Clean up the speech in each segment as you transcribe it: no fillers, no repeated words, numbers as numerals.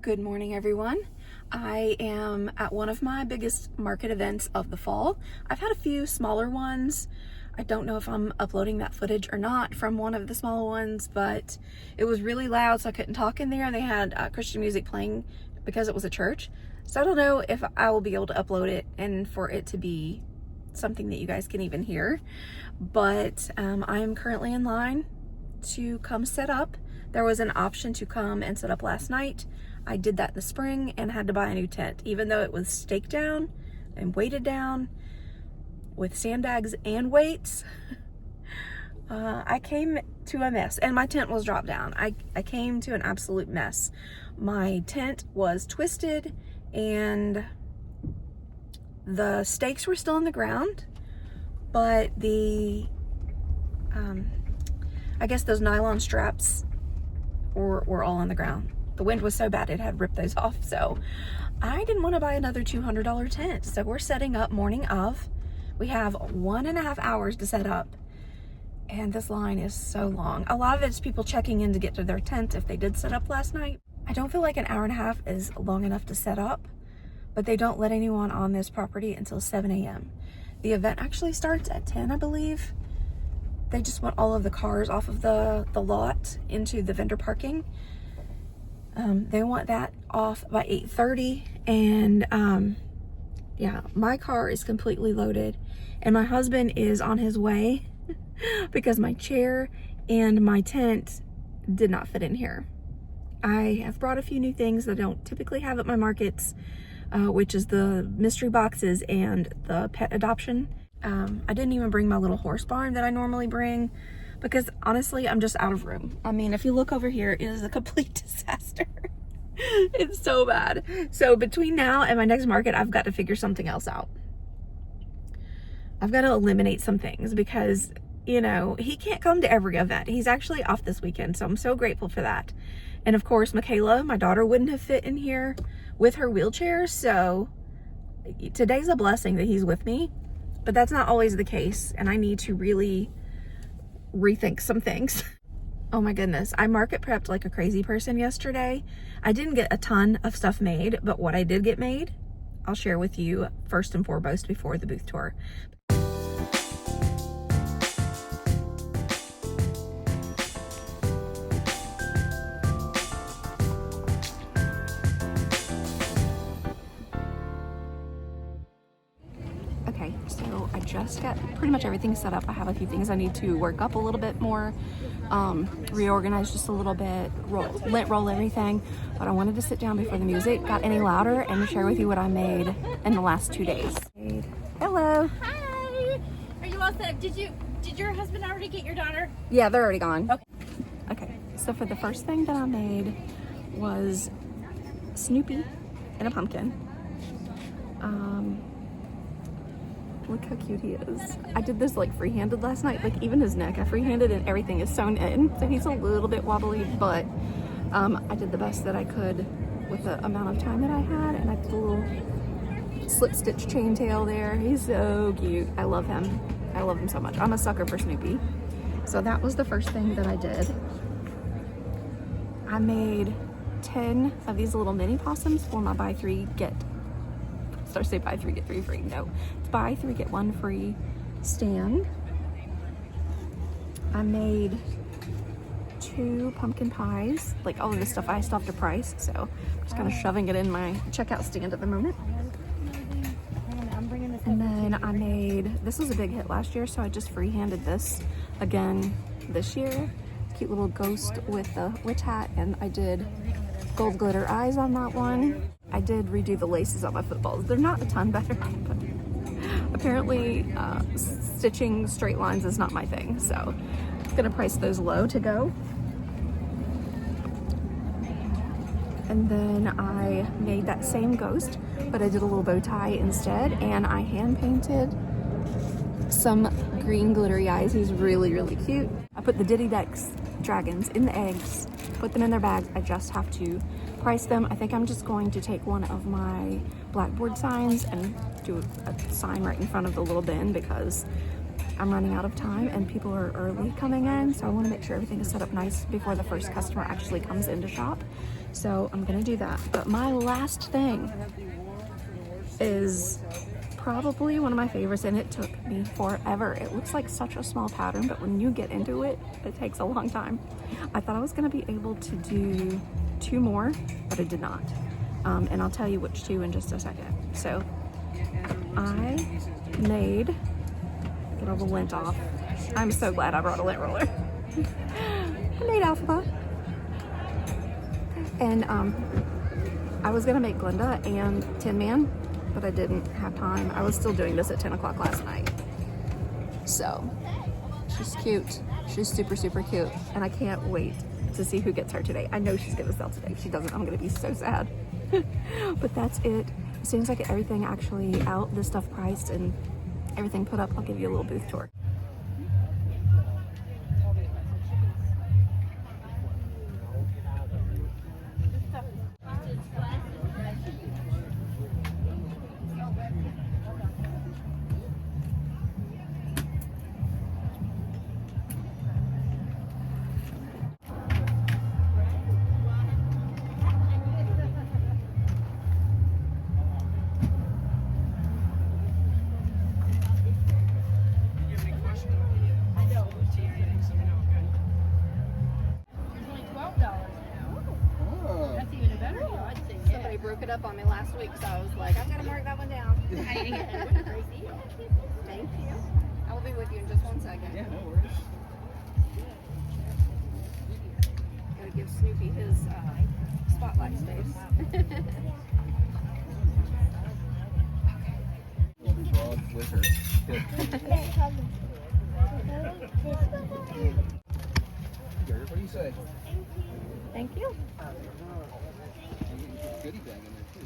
Good morning, everyone. I am at one of my biggest market events of the fall. I've had a few smaller ones. I don't know if I'm uploading that footage or not from one of the smaller ones, but it was really loud, so I couldn't talk in there. They had Christian music playing because it was a church. So I don't know if I will be able to upload it and for it to be something that you guys can even hear. But I am currently in line to come set up. There was an option to come and set up last night. I did that in the spring and had to buy a new tent, even though it was staked down and weighted down with sandbags and weights. I came to a mess, and my tent was dropped down. I came to an absolute mess. My tent was twisted and the stakes were still in the ground, but the, I guess those nylon straps were all on the ground. The wind was so bad it had ripped those off, so I didn't want to buy another $200 tent. So we're setting up morning of. We have 1.5 hours to set up, and this line is so long. A lot of it's people checking in to get to their tent if they did set up last night. I don't feel like an hour and a half is long enough to set up, but they don't let anyone on this property until 7 a.m. The event actually starts at 10, I believe. They just want all of the cars off of the lot into the vendor parking. They want that off by 8:30, and yeah, my car is completely loaded, and my husband is on his way because my chair and my tent did not fit in here. I have brought a few new things that I don't typically have at my markets, which is the mystery boxes and the pet adoption. I didn't even bring my little horse barn that I normally bring because honestly, I'm just out of room. I mean, if you look over here, it is a complete disaster. It's so bad. So between now and my next market, I've got to figure something else out. I've got to eliminate some things because, you know, he can't come to every event. He's actually off this weekend, so I'm so grateful for that. And of course, Michaela, my daughter, wouldn't have fit in here with her wheelchair, so today's a blessing that he's with me, but that's not always the case, and I need to really rethink some things. Oh my goodness, I market prepped like a crazy person yesterday. I didn't get a ton of stuff made, but what I did get made, I'll share with you first and foremost before the booth tour. Okay, so I just got pretty much everything set up. I have a few things I need to work up a little bit more, reorganize just a little bit, lint roll everything. But I wanted to sit down before the music got any louder and share with you what I made in the last 2 days. Hello. Hi. Are you all set? Did your husband already get your daughter? Yeah, they're already gone. Okay. Okay, so for the first thing that I made was Snoopy and a pumpkin. Look how cute he is. I did this like free-handed last night, like even his neck I free-handed and everything is sewn in, so he's a little bit wobbly, but I did the best that I could with the amount of time that I had, and I did a little slip stitch chain tail there. He's so cute. I love him. I love him so much. I'm a sucker for Snoopy. So that was the first thing that I did. I made 10 of these little mini possums for my buy 3 get, so I say buy 3 get 3 free. No, it's buy 3 get 1 free stand. I made 2 pumpkin pies. Like all of this stuff I still have to price, so I'm just kind of shoving it in my checkout stand at the moment. And then I made, this was a big hit last year, so I just free-handed this again this year. Cute little ghost with the witch hat, and I did gold glitter eyes on that one. I did redo the laces on my footballs. They're not a ton better, but apparently stitching straight lines is not my thing, so I'm gonna price those low to go. And then I made that same ghost, but I did a little bow tie instead, and I hand painted some green glittery eyes. He's really, really cute. I put the Diddy Dex dragons in the eggs, put them in their bag. I just have to price them. I think I'm just going to take one of my blackboard signs and do a sign right in front of the little bin because I'm running out of time and people are early coming in, so I want to make sure everything is set up nice before the first customer actually comes in to shop. So I'm gonna do that. But my last thing is probably one of my favorites, and it took me forever. It looks like such a small pattern, but when you get into it, it takes a long time. I thought I was gonna be able to do 2 more, but I did not. And I'll tell you which 2 in just a second. So I made, get all the lint off. I'm so glad I brought a lint roller. I made alphabet. And I was gonna make Glenda and Tin Man, but I didn't have time. I was still doing this at 10 o'clock last night. So she's cute. She's super, super cute. And I can't wait to see who gets her today. I know she's gonna sell today. If she doesn't, I'm gonna be so sad. But that's it. As soon as I get everything actually out, this stuff priced and everything put up, I'll give you a little booth tour. Somebody broke it up on me last week, so I was like, I'm gonna mark that one down. Thank you. I will be with you in just 1 second. Yeah, no worries. Gotta give Snoopy his spotlight space. Frog with her. What do you say? Thank you. Goodie bag in there too.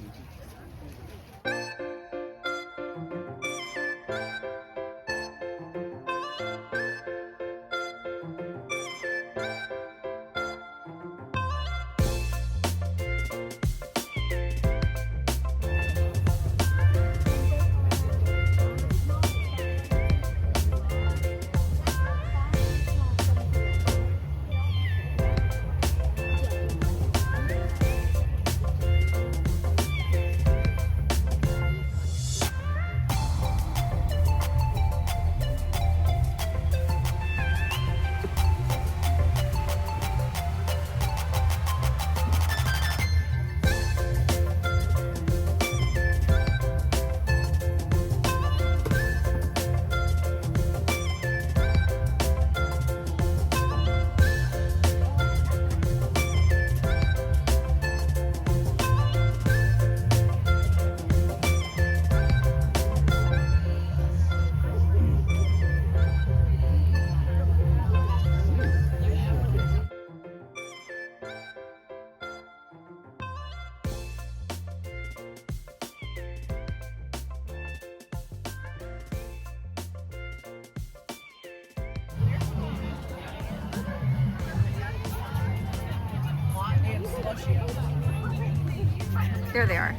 There they are.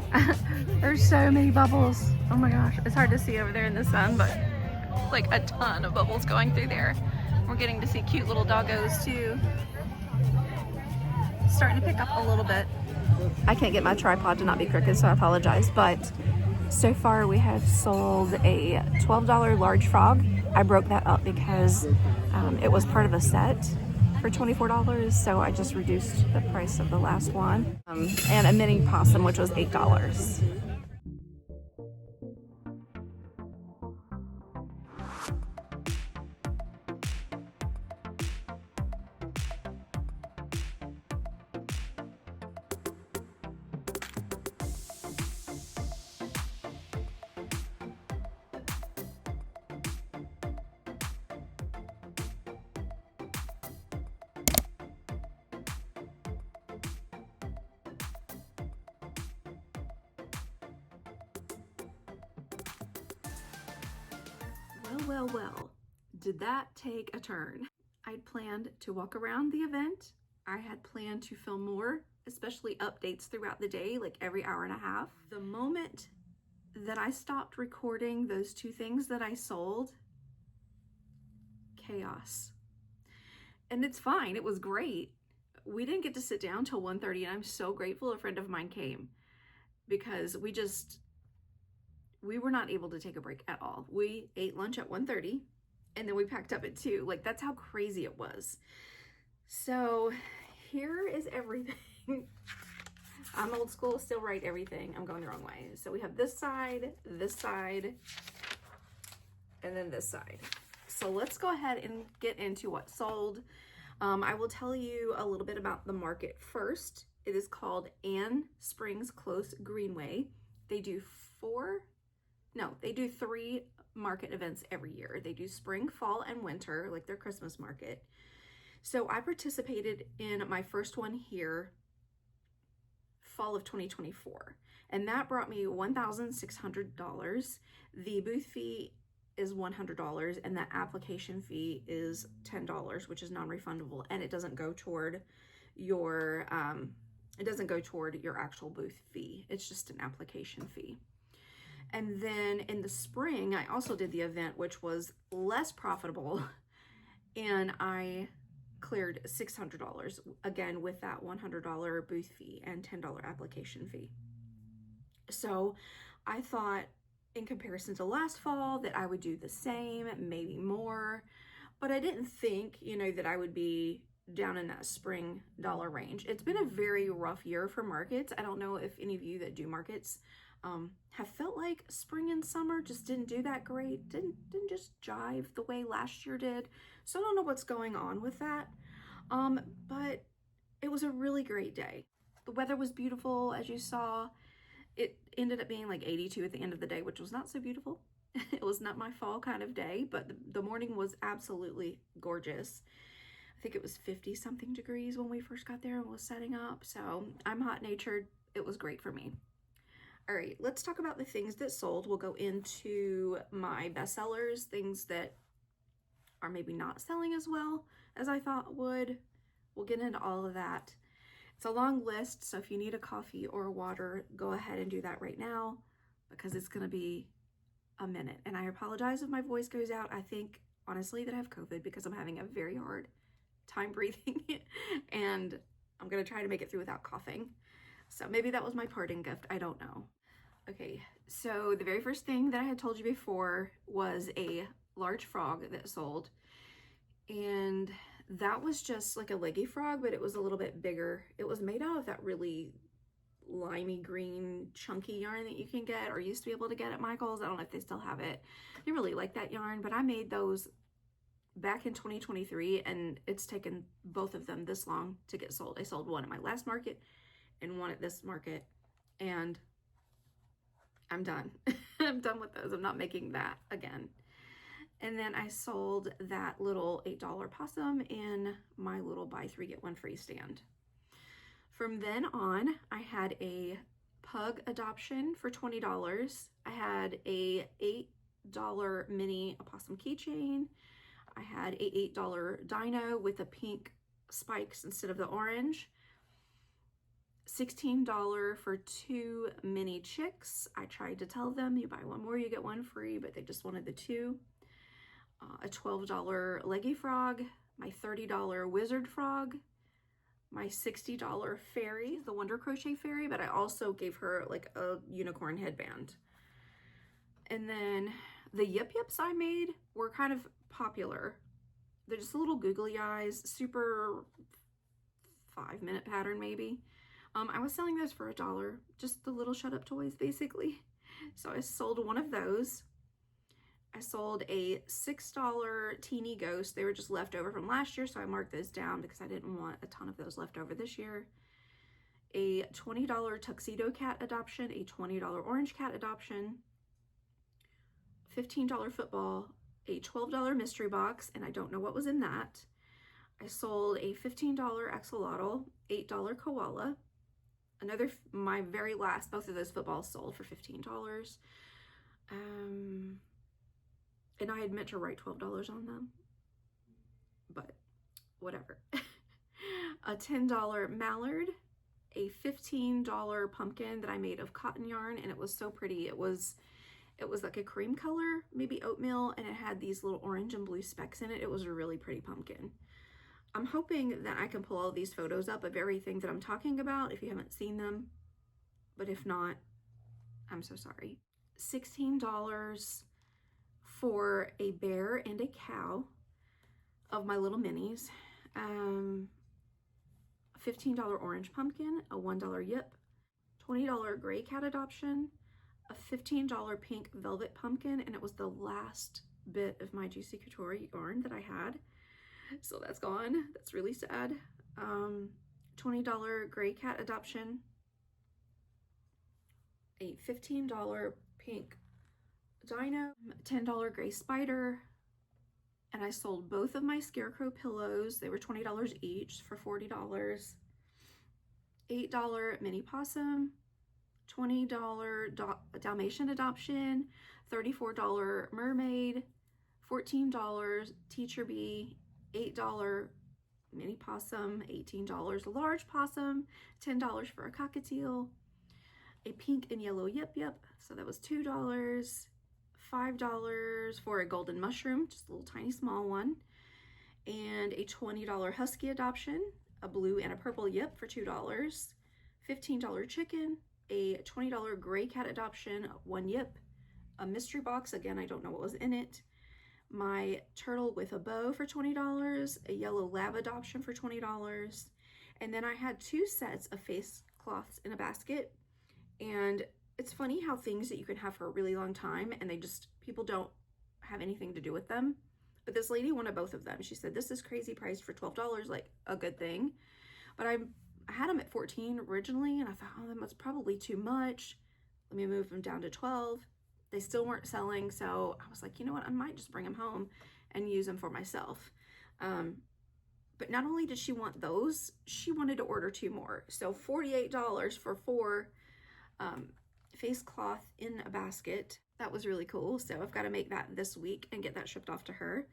There's so many bubbles. Oh my gosh, it's hard to see over there in the sun, but like a ton of bubbles going through there. We're getting to see cute little doggos too. Starting to pick up a little bit. I can't get my tripod to not be crooked, so I apologize, but so far we have sold a $12 large frog. I broke that up because it was part of a set for $24, so I just reduced the price of the last one. And a mini possum, which was $8. Well, did that take a turn? I'd planned to walk around the event. I had planned to film more, especially updates throughout the day, like every hour and a half. The moment that I stopped recording those 2 things that I sold, chaos. And it's fine, it was great. we didn't get to sit down till 1:30, and I'm so grateful a friend of mine came because we were not able to take a break at all. We ate lunch at 1:30 and then we packed up at 2. Like, that's how crazy it was. So here is everything. I'm old school, still write everything. I'm going the wrong way. So we have this side, and then this side. So let's go ahead and get into what sold. I will tell you a little bit about the market first. It is called Ann Springs Close Greenway. They do 3 market events every year. They do spring, fall, and winter, like their Christmas market. So I participated in my first one here, fall of 2024, and that brought me $1,600. The booth fee is $100, and the application fee is $10, which is non-refundable, and it doesn't go toward your actual booth fee. It's just an application fee. And then in the spring, I also did the event, which was less profitable, and I cleared $600, again with that $100 booth fee and $10 application fee. So I thought, in comparison to last fall, that I would do the same, maybe more, but I didn't think, that I would be down in that spring dollar range. It's been a very rough year for markets. I don't know if any of you that do markets have felt like spring and summer just didn't do that great, didn't just jive the way last year did. So I don't know what's going on with that. But it was a really great day. The weather was beautiful, as you saw. It ended up being like 82 at the end of the day, which was not so beautiful. It was not my fall kind of day, but the morning was absolutely gorgeous. I think it was 50 something degrees when we first got there and was setting up. So I'm hot natured. It was great for me. All right, let's talk about the things that sold. We'll go into my bestsellers, things that are maybe not selling as well as I thought would. We'll get into all of that. It's a long list, so if you need a coffee or water, go ahead and do that right now because it's gonna be a minute. And I apologize if my voice goes out. I think, honestly, that I have COVID because I'm having a very hard time breathing and I'm gonna try to make it through without coughing. So maybe that was my parting gift, I don't know. Okay, so the very first thing that I had told you before was a large frog that sold, and that was just like a leggy frog, but it was a little bit bigger. It was made out of that really limey green chunky yarn that you can get or used to be able to get at Michael's. I don't know if they still have it. I didn't really like that yarn, but I made those back in 2023 and it's taken both of them this long to get sold. I sold one at my last market and one at this market, and I'm done. I'm done with those. I'm not making that again. And then I sold that little $8 possum in my little buy 3 get 1 free stand. From then on, I had a pug adoption for $20. I had a $8 mini opossum keychain. I had a $8 dino with the pink spikes instead of the orange. $16 for 2 mini chicks. I tried to tell them you buy one more, you get one free, but they just wanted the 2. A $12 leggy frog, my $30 wizard frog, my $60 fairy, the Wonder Crochet fairy, but I also gave her like a unicorn headband. And then the Yip Yips I made were kind of popular. They're just little googly eyes, super 5-minute pattern maybe. I was selling those for $1, just the little shut up toys basically. So I sold one of those. I sold a $6 teeny ghost. They were just left over from last year, so I marked those down because I didn't want a ton of those left over this year. A $20 tuxedo cat adoption, a $20 orange cat adoption, $15 football, a $12 mystery box, and I don't know what was in that. I sold a $15 axolotl, $8 koala, my very last, both of those footballs sold for $15. And I had meant to write $12 on them, but whatever. A $10 mallard, a $15 pumpkin that I made of cotton yarn, and it was so pretty. It was like a cream color, maybe oatmeal, and it had these little orange and blue specks in it. It was a really pretty pumpkin. I'm hoping that I can pull all these photos up of everything that I'm talking about if you haven't seen them. But if not, I'm so sorry. $16 for a bear and a cow of my little minis. $15 orange pumpkin, a $1 yip, $20 gray cat adoption, a $15 pink velvet pumpkin, and it was the last bit of my Juicy Couture yarn that I had. So that's gone. That's really sad. $20 gray cat adoption, a $15 pink dino, $10 gray spider, and I sold both of my scarecrow pillows. They were $20 each for $40. $8 mini possum, $20 Dalmatian adoption, $34 mermaid, $14 teacher bee, $8 mini possum, $18 large possum, $10 for a cockatiel, a pink and yellow yip yip, so that was $2, $5 for a golden mushroom, just a little tiny small one, and a $20 husky adoption, a blue and a purple yip for $2, $15 chicken, a $20 gray cat adoption, one yip, a mystery box, again I don't know what was in it, my turtle with a bow for $20, a yellow lab adoption for $20, and then I had 2 sets of face cloths in a basket. And it's funny how things that you can have for a really long time and people don't have anything to do with them. But this lady wanted both of them. She said, this is crazy priced for $12, like a good thing. But I had them at $14 originally, and I thought, oh, that's probably too much. Let me move them down to $12. They still weren't selling, so I was like, you know what, I might just bring them home and use them for myself. But not only did she want those, she wanted to order 2 more. So $48 for 4 face cloth in a basket. That was really cool. So I've got to make that this week and get that shipped off to her.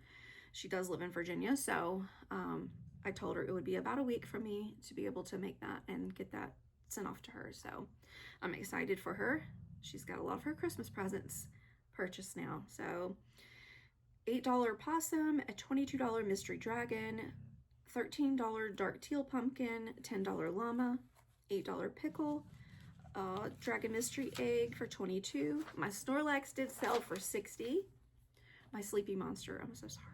She does live in Virginia, so I told her it would be about a week for me to be able to make that and get that sent off to her. So I'm excited for her. She's got a lot of her Christmas presents purchased now. So $8 possum, a $22 mystery dragon, $13 dark teal pumpkin, $10 llama, $8 pickle, dragon mystery egg for $22. My Snorlax did sell for $60. My sleepy monster, I'm so sorry.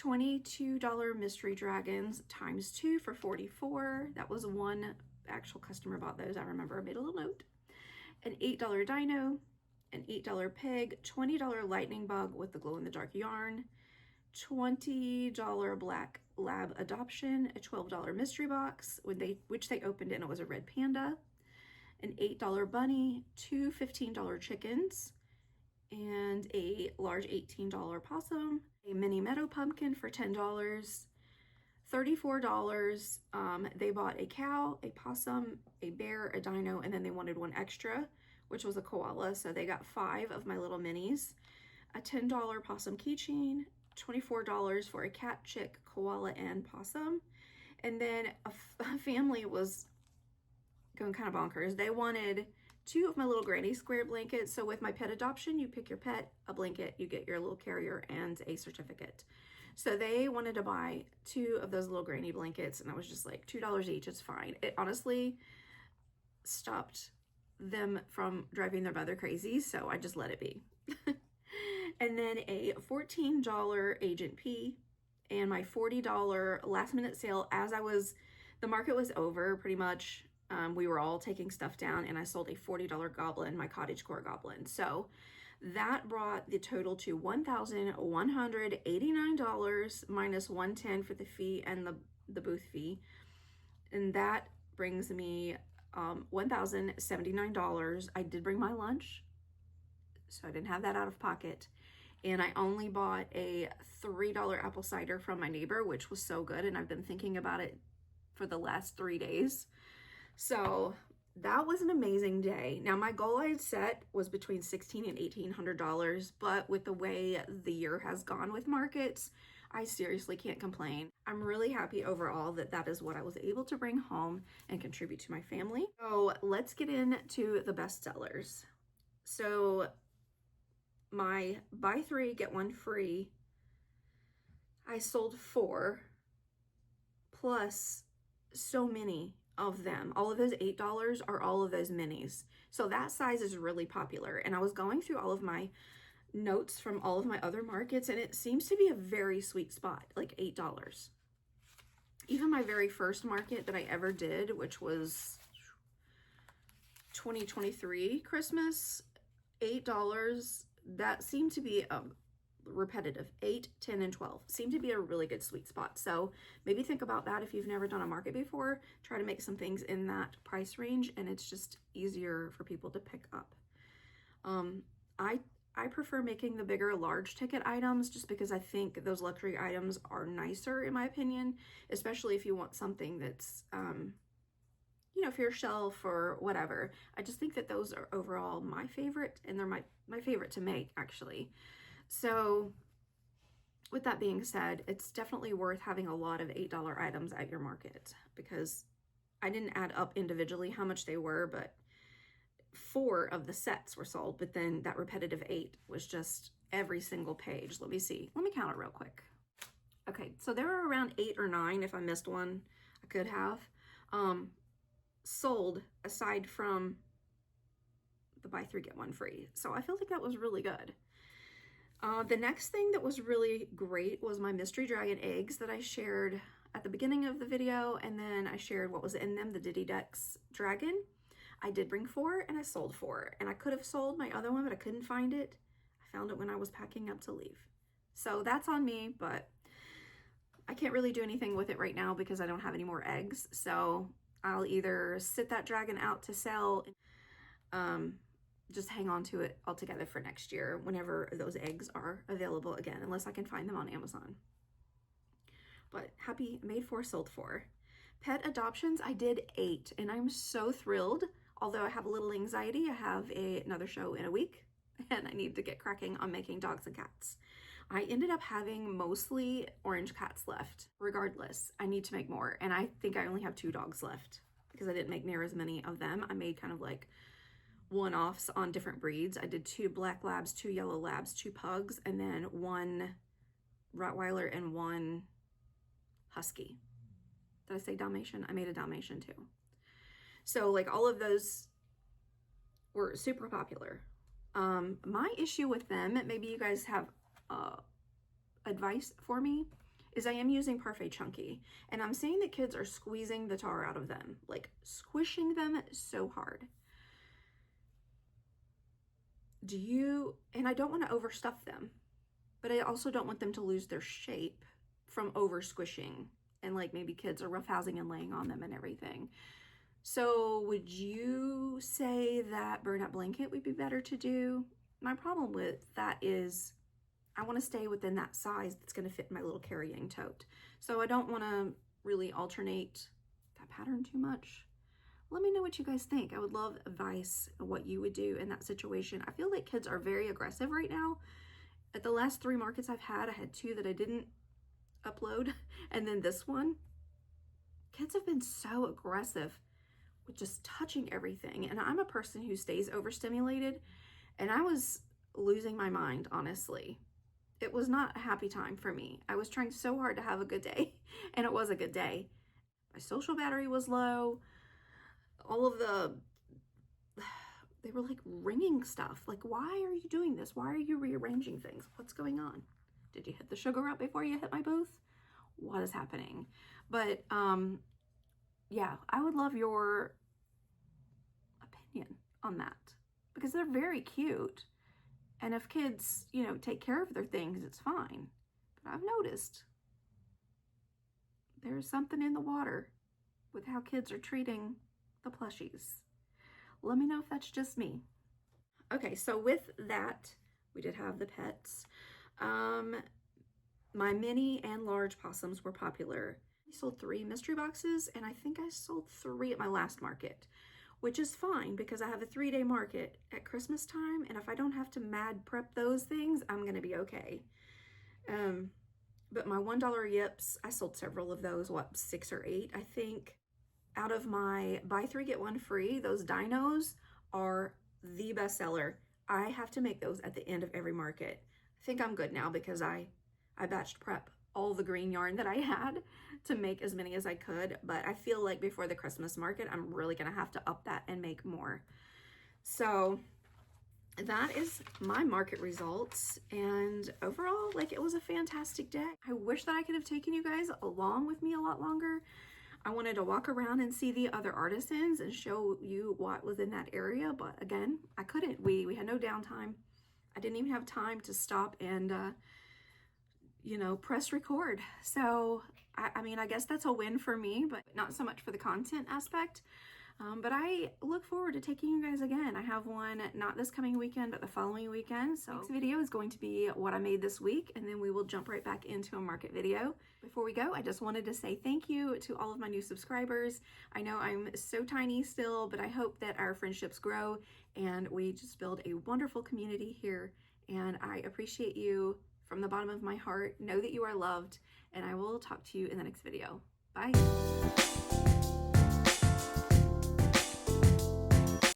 $22 mystery dragons times 2 for $44. That was one actual customer bought those. I remember I made a little note. An $8 dino, an $8 peg, $20 lightning bug with the glow in the dark yarn, $20 black lab adoption, a $12 mystery box which they opened and it was a red panda, an $8 bunny, 2 $15 chickens, and a large $18 possum, a mini meadow pumpkin for $10, $34. They bought a cow, a possum, a bear, a dino, and then they wanted one extra, which was a koala, so they got 5 of my little minis, a $10 possum keychain, $24 for a cat, chick, koala, and possum. And then a family was going kind of bonkers. They wanted 2 of my little granny square blankets. So with my pet adoption, you pick your pet, a blanket, you get your little carrier, and a certificate. So they wanted to buy 2 of those little granny blankets, and I was just like, $2 each, it's fine. It honestly stopped them from driving their mother crazy, so I just let it be. And then a $14 Agent P, and my $40 last minute sale as the market was over pretty much. We were all taking stuff down, and I sold a $40 goblin, my cottagecore goblin. So that brought the total to $1,189 minus $110 for the fee and the booth fee. And that brings me $1,079. I did bring my lunch, so I didn't have that out of pocket. And I only bought a $3 apple cider from my neighbor, which was so good. And I've been thinking about it for the last 3 days. So that was an amazing day. Now my goal I had set was between $1,600 and $1,800, but with the way the year has gone with markets, I seriously can't complain. I'm really happy overall that is what I was able to bring home and contribute to my family. So let's get into the bestsellers. So my buy 3 get 1 free I sold 4 plus so many of them. All of those $8 are all of those minis. So that size is really popular. And I was going through all of my notes from all of my other markets, and it seems to be a very sweet spot, like $8. Even my very first market that I ever did, which was 2023 Christmas, $8, that seemed to be repetitive. 8, 10, and 12 seem to be a really good sweet spot. So maybe think about that if you've never done a market before. Try to make some things in that price range, and it's just easier for people to pick up. I prefer making the bigger large ticket items just because I think those luxury items are nicer in my opinion, especially if you want something that's you know, for your shelf or whatever. I just think that those are overall my favorite, and they're my favorite to make actually. So with that being said, it's definitely worth having a lot of $8 items at your market, because I didn't add up individually how much they were, but 4 of the sets were sold, but then that repetitive 8 was just every single page. Let me see. Let me count it real quick. Okay, so there were around 8 or 9. If I missed one, I could have. Sold aside from the buy 3 get 1 free. So I feel like that was really good. The next thing that was really great was my mystery dragon eggs that I shared at the beginning of the video, and then I shared what was in them, the Diddy Dex dragon. I did bring 4 and I sold 4, and I could have sold my other one, but I couldn't find it. I found it when I was packing up to leave. So that's on me, but I can't really do anything with it right now because I don't have any more eggs. So I'll either sit that dragon out to sell, just hang on to it altogether for next year whenever those eggs are available again, unless I can find them on Amazon. But happy, made 4, sold 4. Pet adoptions, I did 8, and I'm so thrilled. Although I have a little anxiety, I have another show in a week, and I need to get cracking on making dogs and cats. I ended up having mostly orange cats left. Regardless, I need to make more, and I think I only have 2 dogs left because I didn't make near as many of them. I made kind of like one-offs on different breeds. I did 2 black labs, 2 yellow labs, 2 pugs, and then 1 Rottweiler and 1 husky. Did I say Dalmatian? I made a Dalmatian too. So like all of those were super popular. My issue with them, maybe you guys have advice for me, is I am using Parfait Chunky, and I'm seeing that kids are squeezing the tar out of them, like squishing them so hard. And I don't want to overstuff them, but I also don't want them to lose their shape from over squishing, and like maybe kids are roughhousing and laying on them and everything. So would you say that burnout blanket would be better to do? My problem with that is I want to stay within that size that's going to fit my little carrying tote. So I don't want to really alternate that pattern too much. Let me know what you guys think. I would love advice on what you would do in that situation. I feel like kids are very aggressive right now. At the last 3 markets I've had, I had 2 that I didn't upload, and then this one. Kids have been so aggressive with just touching everything, and I'm a person who stays overstimulated, and I was losing my mind, honestly. It was not a happy time for me. I was trying so hard to have a good day, and it was a good day. My social battery was low. All of they were like ringing stuff. Like, why are you doing this? Why are you rearranging things? What's going on? Did you hit the sugar up before you hit my booth? What is happening? But yeah, I would love your opinion on that, because they're very cute. And if kids, you know, take care of their things, it's fine. But I've noticed there's something in the water with how kids are treating the plushies. Let me know if that's just me. Okay, so with that, we did have the pets. My mini and large possums were popular. I sold 3 mystery boxes, and I think I sold 3 at my last market, which is fine because I have a 3-day market at Christmas time, and if I don't have to mad prep those things, I'm gonna be okay. But my $1 yips, I sold several of those, what, 6 or 8, I think. Out of my buy 3 get 1 free, those dinos are the best seller. I have to make those at the end of every market. I think I'm good now because I batched prep all the green yarn that I had to make as many as I could, but I feel like before the Christmas market, I'm really gonna have to up that and make more. So that is my market results, and overall, like, it was a fantastic day. I wish that I could have taken you guys along with me a lot longer. I wanted to walk around and see the other artisans and show you what was in that area, but again, I couldn't. We had no downtime. I didn't even have time to stop and you know, press record. So I mean, I guess that's a win for me, but not so much for the content aspect. But I look forward to taking you guys again. I have one not this coming weekend, but the following weekend. So next video is going to be what I made this week, and then we will jump right back into a market video. Before we go, I just wanted to say thank you to all of my new subscribers. I know I'm so tiny still, but I hope that our friendships grow and we just build a wonderful community here. And I appreciate you from the bottom of my heart. Know that you are loved, and I will talk to you in the next video. Bye.